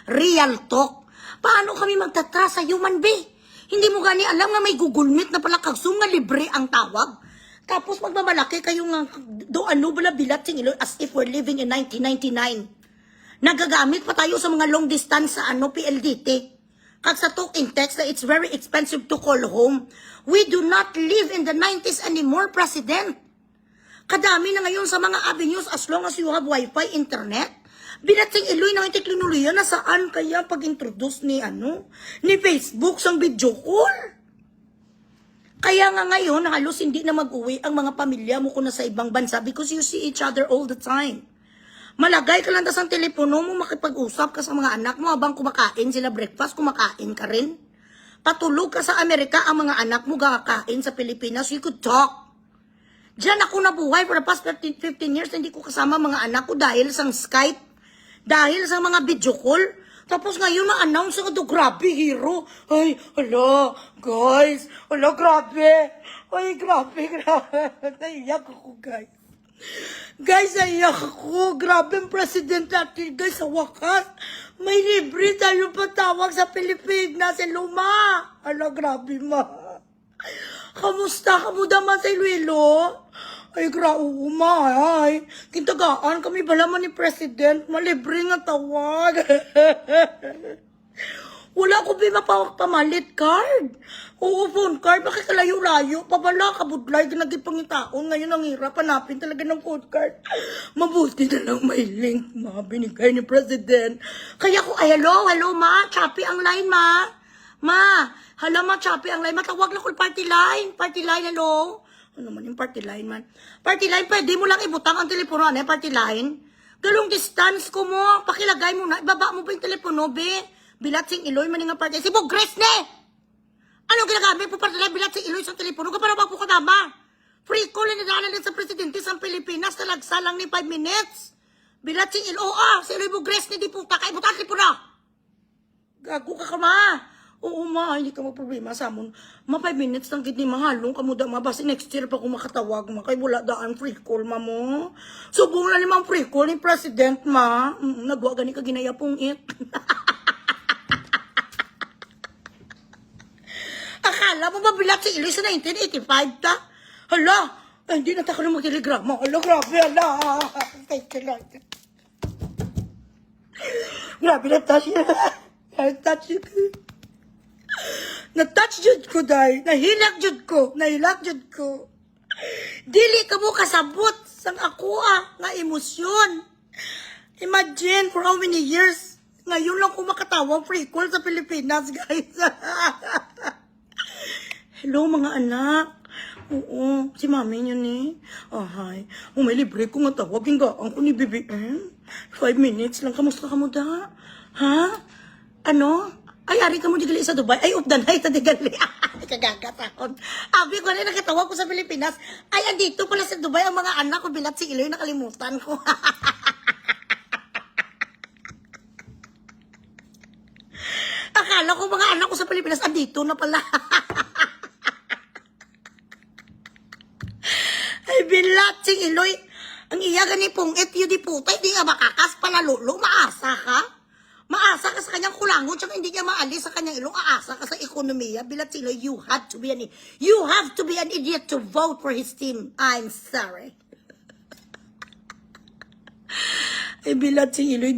Real talk. Paano kami magtatrust sa human being? Hindi mo gani alam nga may Google Meet na pala kagsum nga libre ang tawag. Tapos magmamalaki kayo nga do ano bala bilat sing ilo as if we're living in 1999. Nagagamit pa tayo sa mga long distance sa PLDT. Kag sa talk in text na it's very expensive to call home. We do not live in the 90s anymore, President. Kadami na ngayon sa mga avenues as long as you have wifi, internet. Binatsing iloy ng teknolohiya na saan kaya pag-introduce ni ni Facebook sang video call. Kaya nga ngayon, halos hindi na mag-uwi ang mga pamilya mo kung nasa ibang bansa because you see each other all the time. Malagay ka lang tas ang telepono mo, makipag-usap ka sa mga anak mo habang kumakain sila breakfast, kumakain ka rin. Patulog ka sa Amerika, ang mga anak mo kakain sa Pilipinas, you could talk. Diyan ako nabuhay for the past 15 years, hindi ko kasama mga anak ko dahil sa Skype, dahil sa mga video call. Tapos ngayon ma-announce nga do, grabe hero. Ay, hala, guys, hala, grabe. Ay, grabe. Naiyak ako, guys. Guys, naiyak ako. Grabe ang president natin, guys, sa wakas. May libre tayo patawag sa Pilipinas, sa luma. Hala, grabe, ma. Kamusta? Kamuda man sa Iloilo? Ay, grauma, ay. Kintagaan kami balaman ni President. Malibre nga tawag. Wala ko pamalit card. Oo, phone card. Bakit kalayo-layo? Pabala, kabudlay, ginagipangitaon. Ngayon ang hirap, hanapin talaga ng phone card. Mabuti na lang may link, ma. Binigay ni President. Kaya ko, ay, hello, ma. Choppy ang line, ma. Ma, hala ma, choppy ang line. Matawag na ko party line. Party line, hello. Ano man yung party line, man? Party line, pwede mo lang ibutang ang telepono, party line. Galong distance ko mo. Pakilagay mo na. Ibaba mo pa yung telepono, be. Bilat sing iloy, maninga party. Si Bogres, ne! Anong ginagamit po party line? Bilat sing iloy sa telepono. Kapara ba po katama? Free call na nadaanan din sa presidente sa Pilipinas. Talagsa lang ni 5 minutes. Bilat sing iloy. Si iloy Bogres, ne, di po takay. Ibutang telepono. Gago ka ka, ma. Oo, ma, hindi ka problema sa amon. Ma, 5 minutes lang gid ni mahalong kamuda, ma. Basi next year pa kung makatawag, ma. Kay wala daan free call, ma mo. Subong na limang free call ni President, ma. Nagwa gani ka ginayapong it. Akala mo mabilat si Iloy sa 1985, ta? Hala, ay, hindi na taka na mag-telegrama. Hala, grabe, hala. Thank you, Lord. Grabe, na-touch yun. Na-touch yun. Na-touch jud ko, day. Nahilak jud ko. Dili ka mo kasabot sang ako, nga emosyon. Imagine for how many years. Ngayon lang ko makatawag free call sa Pilipinas, guys. Hello, mga anak. Oo, si mami yun eh. Ahay. May libre ko nga tawag. Hinggaan ko ni BBM. 5 minutes lang. Kamusta ka mo da? Ha? Ano? Ay, ari ka mo digali sa Dubai. Ay, updanay ta digali. Kagagatakon. Abi ko na nakatawag ko sa Pilipinas. Ay, andito pala sa Dubai ang mga anak ko. Bilat si Iloy, nakalimutan ko. Akala ko mga anak ko sa Pilipinas, andito na pala. Ay, bilat si Iloy. Ang iya gani pong etyo di puta, hindi nga makakas pala lolo. Maasa ka? Maasa ka sa kanyang kulangon, tsaka hindi niya maalis sa kanyang ilong, aasa ka sa ekonomiya. Bilat sila, you have to be an idiot to vote for his team. I'm sorry. Ay, bilat si Iloy,